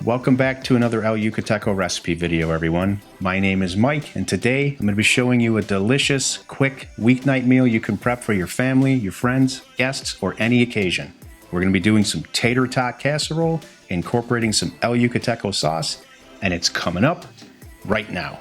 Welcome back to another El Yucateco recipe video, everyone. My name is Mike, and today I'm going to be showing you a delicious, quick weeknight meal you can prep for your family, your friends, guests, or any occasion. We're going to be doing some Tater Tot Casserole, incorporating some El Yucateco sauce, and it's coming up right now.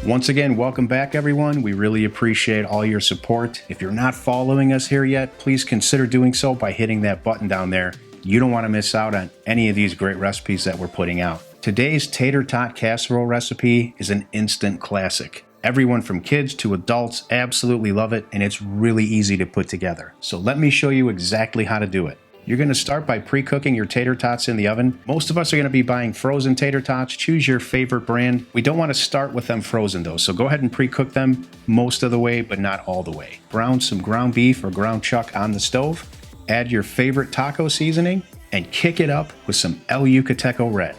Once again, welcome back, everyone. We really appreciate all your support. If you're not following us here yet, please consider doing so by hitting that button down there. You don't want to miss out on any of these great recipes that we're putting out. Today's Tater Tot Casserole recipe is an instant classic. Everyone from kids to adults absolutely love it, and it's really easy to put together. So let me show you exactly how to do it. You're going to start by pre-cooking your tater tots in the oven. Most of us are going to be buying frozen tater tots. Choose your favorite brand. We don't want to start with them frozen though, so go ahead and pre-cook them most of the way, but not all the way. Brown some ground beef or ground chuck on the stove. Add your favorite taco seasoning and kick it up with some El Yucateco Red.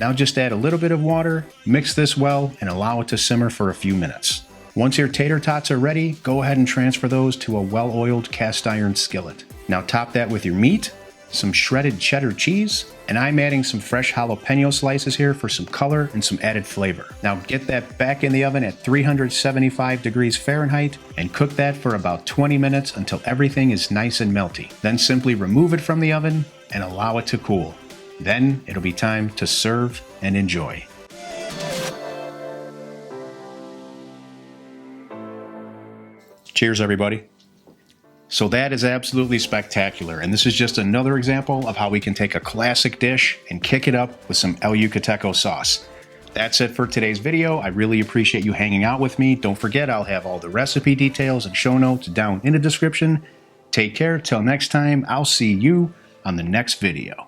Now just add a little bit of water, mix this well, and allow it to simmer for a few minutes. Once your tater tots are ready, go ahead and transfer those to a well-oiled cast iron skillet. Now top that with your meat, some shredded cheddar cheese, and I'm adding some fresh jalapeno slices here for some color and some added flavor. Now get that back in the oven at 375 degrees Fahrenheit and cook that for about 20 minutes until everything is nice and melty. Then simply remove it from the oven and allow it to cool. Then it'll be time to serve and enjoy. Cheers, everybody. So that is absolutely spectacular, and this is just another example of how we can take a classic dish and kick it up with some El Yucateco sauce. That's it for today's video. I really appreciate you hanging out with me. Don't forget, I'll have all the recipe details and show notes down in the description. Take care. Till next time, I'll see you on the next video.